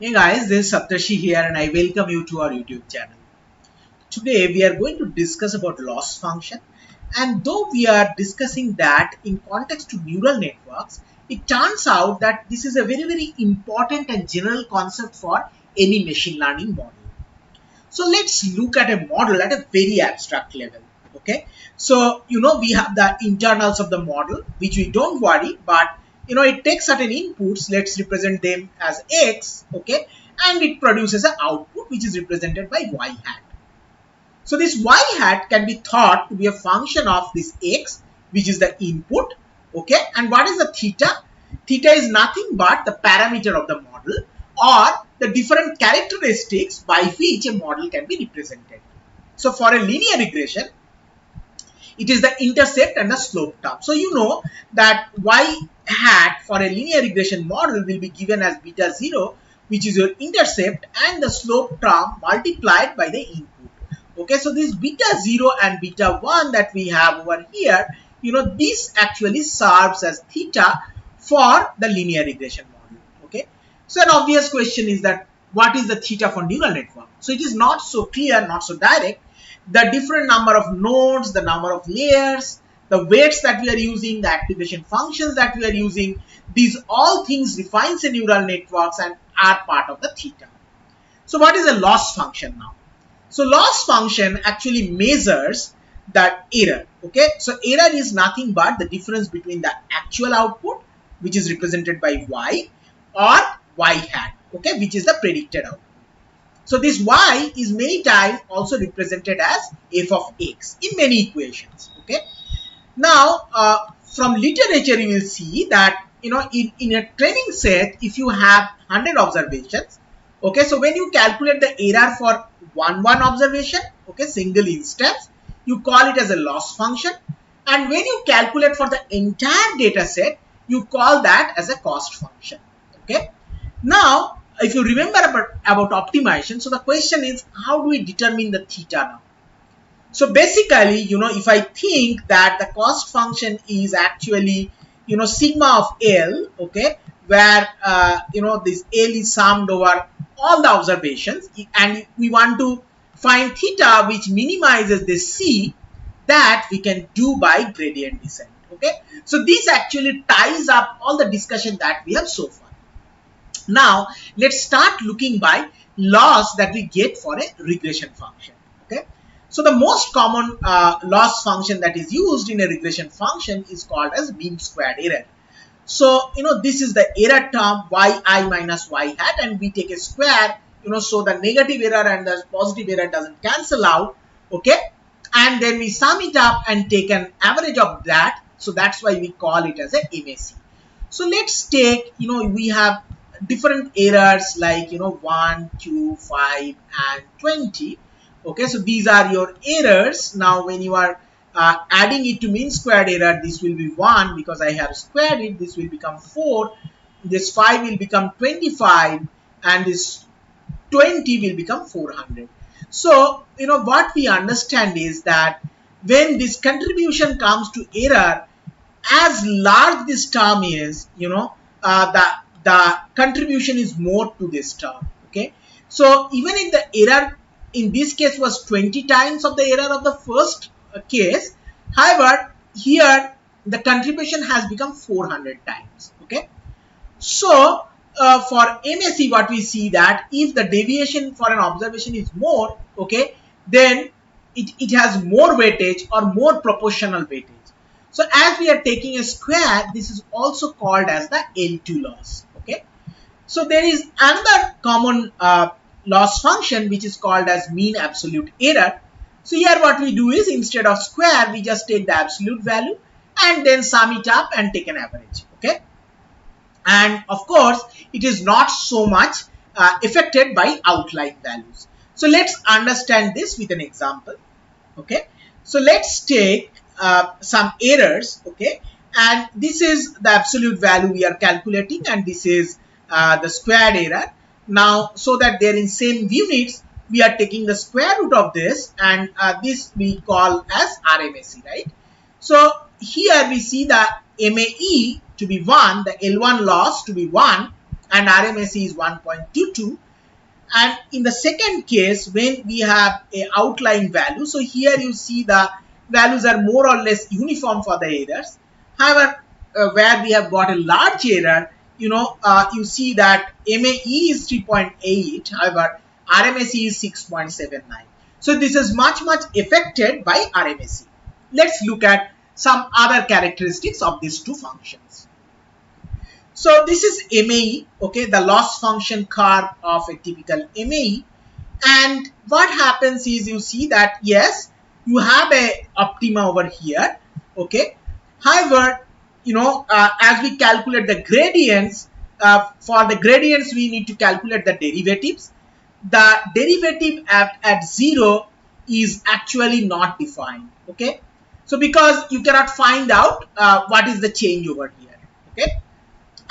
Hey guys, this is Saptarshi here and I welcome you to our YouTube channel. Today we are going to discuss about loss function, and though we are discussing that in context to neural networks, it turns out that this is a very important and general concept for any machine learning model. So let's look at a model at a very abstract level. Okay, so we have the internals of the model, which we don't worry, but it takes certain inputs. Let's represent them as x. Okay, and it produces an output which is represented by y hat. So this y hat can be thought to be a function of this x, which is the input. Okay, and what is the theta? Theta is nothing but the parameter of the model, or the different characteristics by which a model can be represented. So for a linear regression, it is the intercept and the slope term. So you know that y hat for a linear regression model will be given as beta 0, which is your intercept, and the slope term multiplied by the input. Okay, so this beta 0 and beta 1 that we have over here, this actually serves as theta for the linear regression model. Okay, so an obvious question is that what is the theta for neural network? So it is not so clear, not so direct. The different number of nodes, the number of layers, the weights that we are using, the activation functions that we are using, these all things defines a neural networks and are part of the theta. So what is a loss function now? So loss function actually measures that error. Okay, so error is nothing but the difference between the actual output, which is represented by y, or y hat, okay, which is the predicted output. So this y is many times also represented as f of x in many equations. Okay, now from literature you will see that in a training set, if you have 100 observations, okay, so when you calculate the error for one observation, okay, single instance, you call it as a loss function, and when you calculate for the entire data set, you call that as a cost function. Okay, now if you remember about optimization, so the question is, how do we determine the theta now? So basically, if I think that the cost function is actually, sigma of L, okay, where, this L is summed over all the observations, and we want to find theta, which minimizes the C, that we can do by gradient descent. Okay, so this actually ties up all the discussion that we have so far. Now, let's start looking by loss that we get for a regression function. Okay, so the most common loss function that is used in a regression function is called as mean squared error. So, this is the error term yi minus y hat, and we take a square, so the negative error and the positive error doesn't cancel out. Okay, and then we sum it up and take an average of that. So that's why we call it as a MAC. So let's take, we have different errors like 1, 2, 5 and 20. Okay, so these are your errors. Now when you are adding it to mean squared error, this will be 1 because I have squared it. This will become 4, this 5 will become 25, and this 20 will become 400. So what we understand is that when this contribution comes to error, as large this term is, the contribution is more to this term. Okay, so even if the error in this case was 20 times of the error of the first case, however here the contribution has become 400 times. Okay, so for MAC, what we see that if the deviation for an observation is more, okay, then it has more weightage or more proportional weightage. So as we are taking a square, this is also called as the L2 loss. Okay, so there is another common loss function which is called as mean absolute error. So here what we do is, instead of square, we just take the absolute value and then sum it up and take an average. Okay, and of course it is not so much affected by outlier values. So let's understand this with an example. Okay, so let's take some errors. Okay, and this is the absolute value we are calculating, and this is the squared error. Now, so that they're in same units, we are taking the square root of this, and this we call as RMSE, right? So here we see the MAE to be 1, the L1 loss to be 1, and RMSE is 1.22. And in the second case, when we have a outlying value, so here you see the values are more or less uniform for the errors. However, where we have got a large error, you see that MAE is 3.8, however, RMSE is 6.79. So this is much affected by RMSE. Let's look at some other characteristics of these two functions. So this is MAE, okay, the loss function curve of a typical MAE. And what happens is you see that, yes, you have a optima over here, okay. However, as we calculate the gradients, for the gradients we need to calculate the derivatives. The derivative at 0 is actually not defined, okay. So because you cannot find out what is the change over here, okay.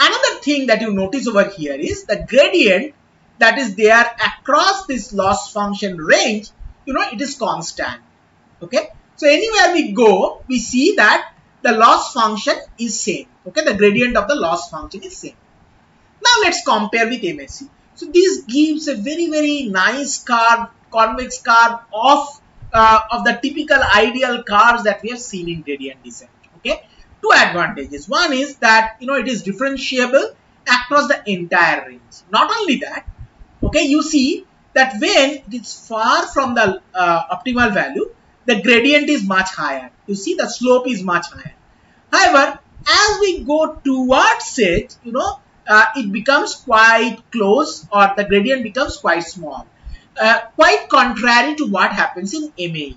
Another thing that you notice over here is the gradient that is there across this loss function range, it is constant, okay. So anywhere we go, we see that the loss function is same, okay. The gradient of the loss function is same. Now let's compare with MSE. So this gives a very nice curve, convex curve of the typical ideal curves that we have seen in gradient descent, okay. Two advantages. One is that it is differentiable across the entire range. Not only that, okay, you see that when it is far from the optimal value, the gradient is much higher. You see the slope is much higher. However, as we go towards it, it becomes quite close, or the gradient becomes quite small. Quite contrary to what happens in MAE.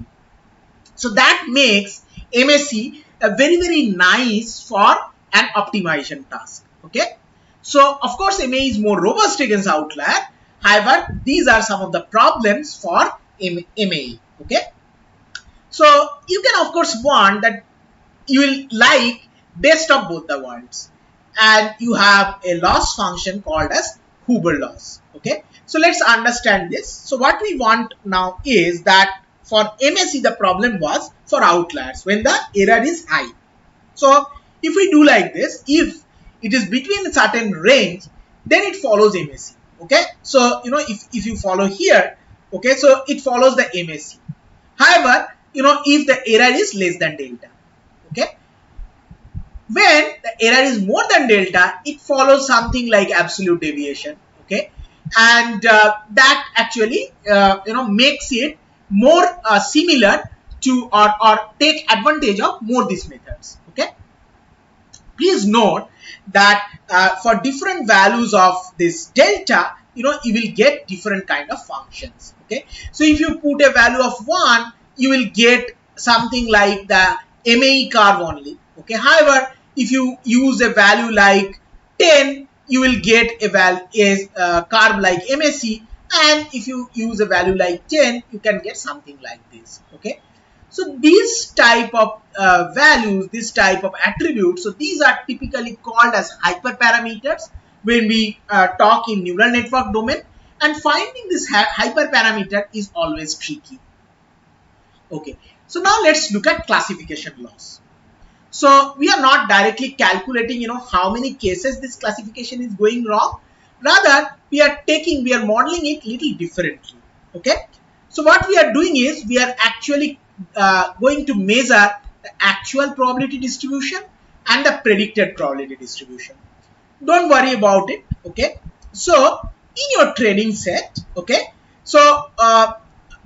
So that makes MSE very nice for an optimization task, okay. So of course MAE is more robust against outlier. However, these are some of the problems for MAE, okay. So you can of course want that you will like best of both the worlds, and you have a loss function called as Huber loss, okay. So let's understand this. So what we want now is that for MSE the problem was for outliers when the error is high. So if we do like this, if it is between a certain range, then it follows MSE, okay. So if you follow here, okay, so it follows the MSE. However, if the error is less than delta, okay, when the error is more than delta, it follows something like absolute deviation, okay, and that actually makes it more similar to or take advantage of more these methods, okay. Please note that for different values of this delta, you will get different kind of functions, okay. So if you put a value of 1, you will get something like the MAE curve only, okay. However, if you use a value like 10, you will get a curve like MSE, and if you use a value like 10, you can get something like this, okay. So these type of values, this type of attributes, so these are typically called as hyperparameters when we talk in neural network domain, and finding this hyperparameter is always tricky, okay. So now let's look at classification loss. So we are not directly calculating, how many cases this classification is going wrong. Rather, we are modeling it little differently, okay. So what we are doing is we are actually going to measure the actual probability distribution and the predicted probability distribution. Don't worry about it, okay. So in your training set, okay, so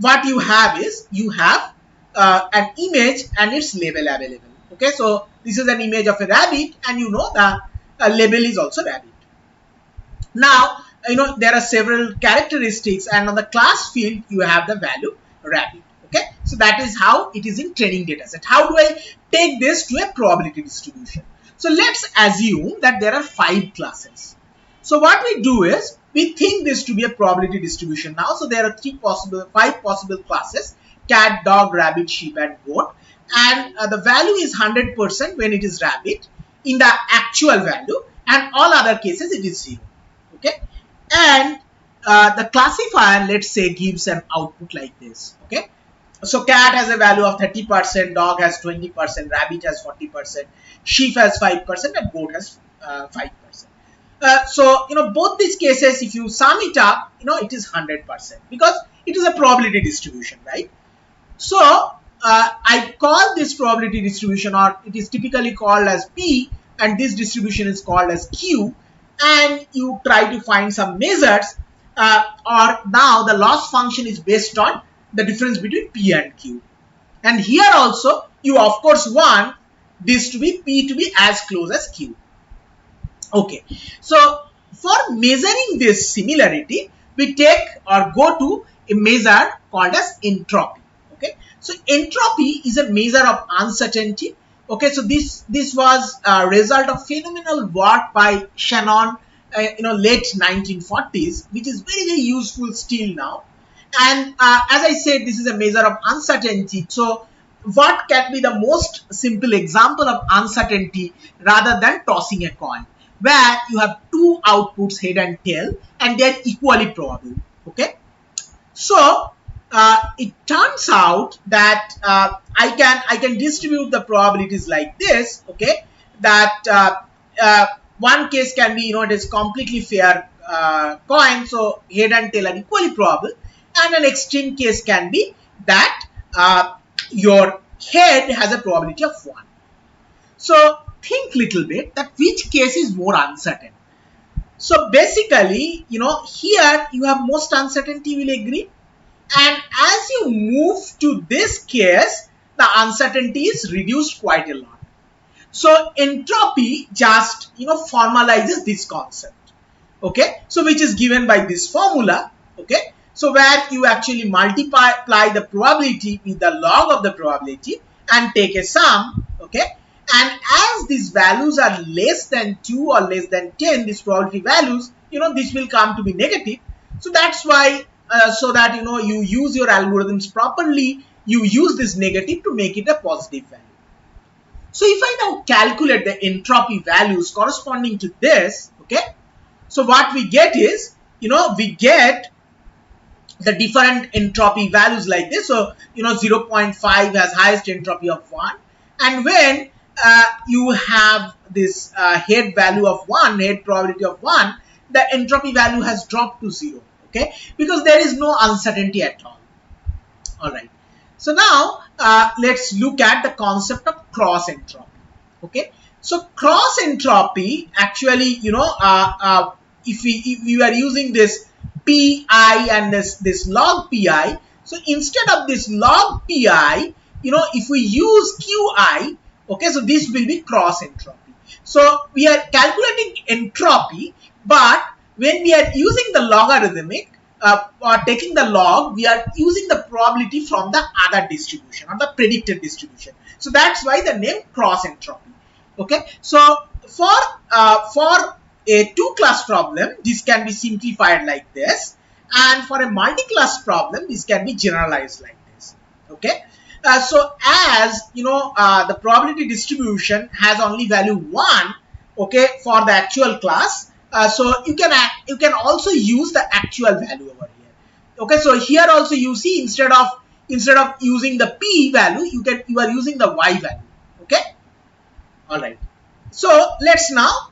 what you have is you have an image and its label available, okay. So this is an image of a rabbit, and the label is also rabbit. Now there are several characteristics, and on the class field you have the value rabbit, okay. So that is how it is in training data set. How do I take this to a probability distribution? So let's assume that there are 5 classes. So what we do is we think this to be a probability distribution now. So there are 5 possible classes: cat, dog, rabbit, sheep, and goat. And the value is 100% when it is rabbit in the actual value, and all other cases it is 0, okay. And the classifier, let's say, gives an output like this, okay. So cat has a value of 30%, dog has 20%, rabbit has 40%, sheep has 5%, and goat has 5%. So both these cases, if you sum it up, it is 100% because it is a probability distribution, right? So I call this probability distribution, or it is typically called as P, and this distribution is called as Q, and you try to find some measures, or now the loss function is based on the difference between P and Q. And here also you of course want this to be P to be as close as Q. Okay, so for measuring this similarity, we take or go to a measure called as entropy. Okay, so entropy is a measure of uncertainty. Okay, so this was a result of phenomenal work by Shannon, late 1940s, which is very useful still now. And as I said, this is a measure of uncertainty. So what can be the most simple example of uncertainty rather than tossing a coin, where you have two outputs, head and tail, and they are equally probable. Okay, so it turns out that I can distribute the probabilities like this. Okay, that one case can be, it is completely fair coin, so head and tail are equally probable, and an extreme case can be that your head has a probability of 1. So think little bit that which case is more uncertain. So basically, here you have most uncertainty, will agree. And as you move to this case, the uncertainty is reduced quite a lot. So entropy just, formalizes this concept. Okay, so which is given by this formula. Okay, so where you actually multiply the probability with the log of the probability and take a sum. Okay, and as these values are less than 2 or less than 10, these probability values, this will come to be negative. So that's why, so that you use your algorithms properly, you use this negative to make it a positive value. So if I now calculate the entropy values corresponding to this, okay, so what we get is, we get the different entropy values like this. So 0.5 has highest entropy of 1, and when you have this head value of 1, head probability of 1, the entropy value has dropped to 0. Okay, because there is no uncertainty at all. All right, so now let's look at the concept of cross entropy. Okay, so cross entropy actually, if we are using this pi and this log pi, so instead of this log pi, if we use qi, okay, so this will be cross entropy. So we are calculating entropy, but when we are using the logarithmic or taking the log, we are using the probability from the other distribution or the predicted distribution. So that's why the name cross entropy. Okay, so for a two-class problem, this can be simplified like this, and for a multi-class problem, this can be generalized like this. Okay, so as the probability distribution has only value 1, okay, for the actual class, so you can also use the actual value over here. Okay, so here also you see, instead of using the p value, you are using the y value. Okay, all right. So let's now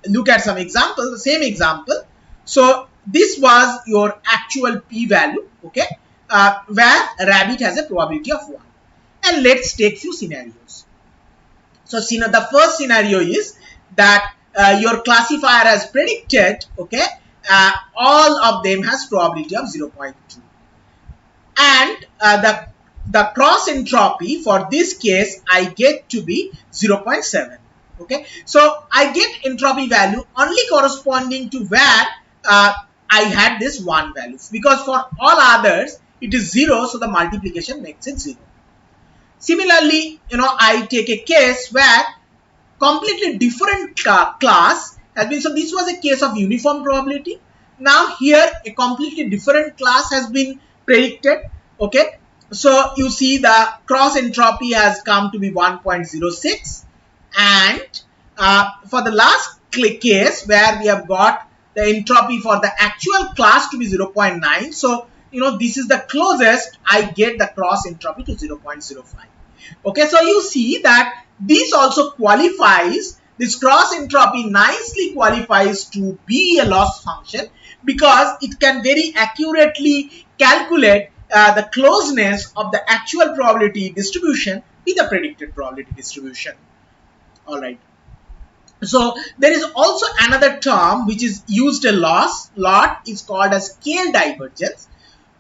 look at some examples, the same example. So this was your actual p value, okay, where rabbit has a probability of 1. And let's take few scenarios. So the first scenario is that your classifier has predicted, okay, all of them has probability of 0.2. And the cross entropy for this case I get to be 0.7. Okay, so I get entropy value only corresponding to where I had this 1 value, because for all others it is 0, so the multiplication makes it 0. Similarly, I take a case where completely different class has been, so this was a case of uniform probability. Now here a completely different class has been predicted. Okay, so you see the cross entropy has come to be 1.06, and for the last case where we have got the entropy for the actual class to be 0.9, so this is the closest I get the cross entropy to 0.05. Okay, so you see that this also qualifies this cross entropy nicely qualifies to be a loss function because it can very accurately calculate the closeness of the actual probability distribution with the predicted probability distribution. All right. So there is also another term which is used a lot is called as scale divergence.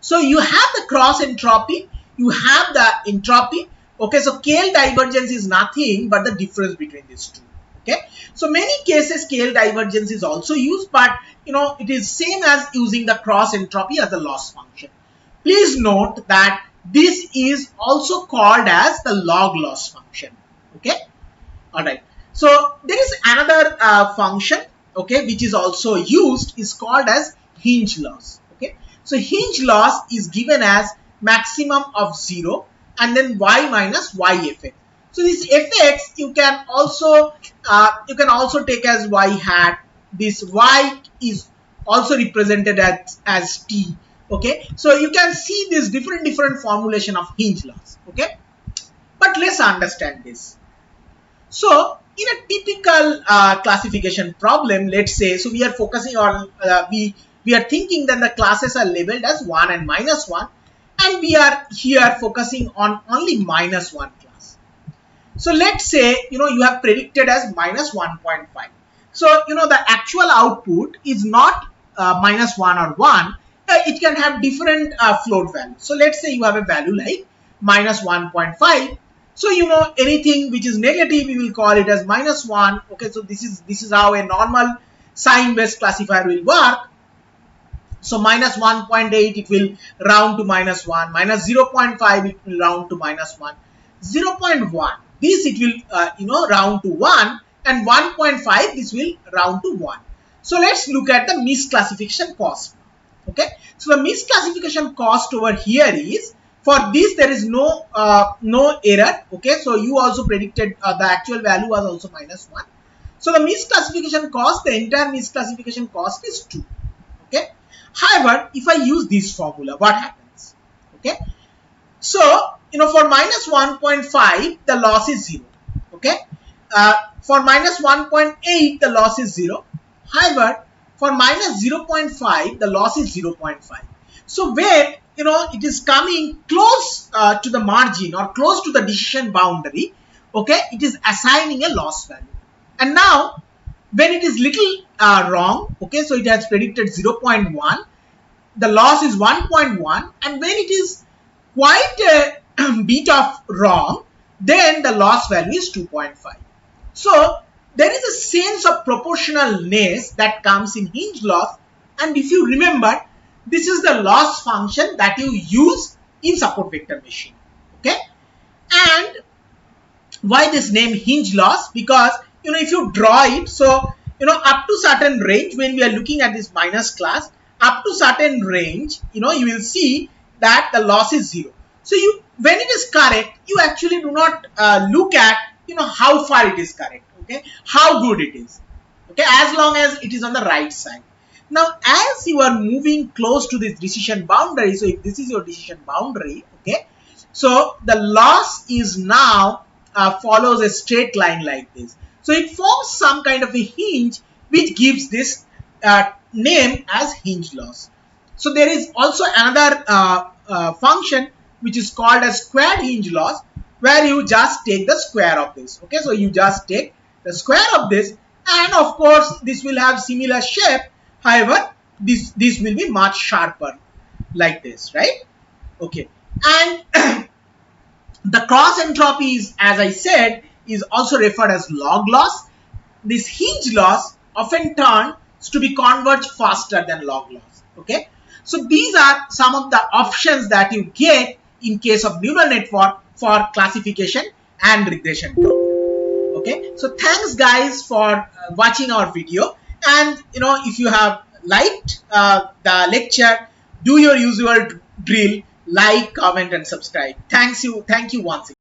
So you have the cross entropy, you have the entropy. Okay, so scale divergence is nothing but the difference between these two. Okay, so many cases scale divergence is also used, but it is same as using the cross entropy as a loss function. Please note that this is also called as the log loss function. Okay, all right. So there is another function, okay, which is also used, is called as hinge loss. Okay, so hinge loss is given as maximum of 0 and then y minus y effect. So this effects you can also take as y hat. This y is also represented as t. Okay, so you can see this different formulation of hinge loss. Okay, but let's understand this. So in a typical classification problem, let's say, so we are focusing on, we are thinking that the classes are labeled as 1 and minus 1, and we are here focusing on only minus 1 class. So let's say, you have predicted as minus 1.5. So, the actual output is not minus 1 or 1. It can have different float values. So let's say you have a value like minus 1.5. So anything which is negative, we will call it as minus 1. Okay, so this is how a normal sign based classifier will work. So minus 1.8 it will round to minus 1, minus 0.5 it will round to minus 1, 0.1 this it will round to 1, and 1.5 this will round to 1. So let's look at the misclassification cost. Okay, so the misclassification cost over here is, for this there is no error. Okay, so you also predicted the actual value was also minus 1. So the misclassification cost, the entire misclassification cost is 2. Okay, however, if I use this formula, what happens? Okay, so for minus 1.5 the loss is 0. Okay, for minus 1.8 the loss is 0. However, for minus 0.5 the loss is 0.5. So when it is coming close to the margin or close to the decision boundary, okay, it is assigning a loss value. And now when it is little wrong, okay, so it has predicted 0.1, the loss is 1.1, and when it is quite a bit of wrong, then the loss value is 2.5. So there is a sense of proportionalness that comes in hinge loss, and if you remember, this is the loss function that you use in support vector machine. Okay, and why this name hinge loss? Because if you draw it, so up to certain range, when we are looking at this minus class, up to certain range, you will see that the loss is 0. So when it is correct, you actually do not look at how far it is correct. Okay, how good it is. Okay, as long as it is on the right side. Now as you are moving close to this decision boundary, so if this is your decision boundary, okay, so the loss is now follows a straight line like this. So it forms some kind of a hinge which gives this name as hinge loss. So there is also another function which is called as squared hinge loss, where you just take the square of this. Okay, so you just take the square of this, and of course this will have similar shape. However, this will be much sharper like this, right? Okay, and the cross entropy is, as I said, is also referred as log loss. This hinge loss often turns to be converged faster than log loss. Okay, so these are some of the options that you get in case of neural network for classification and regression problem. Okay, so thanks guys for watching our video, and if you have liked the lecture, do your usual drill, like, comment and subscribe. Thank you once again.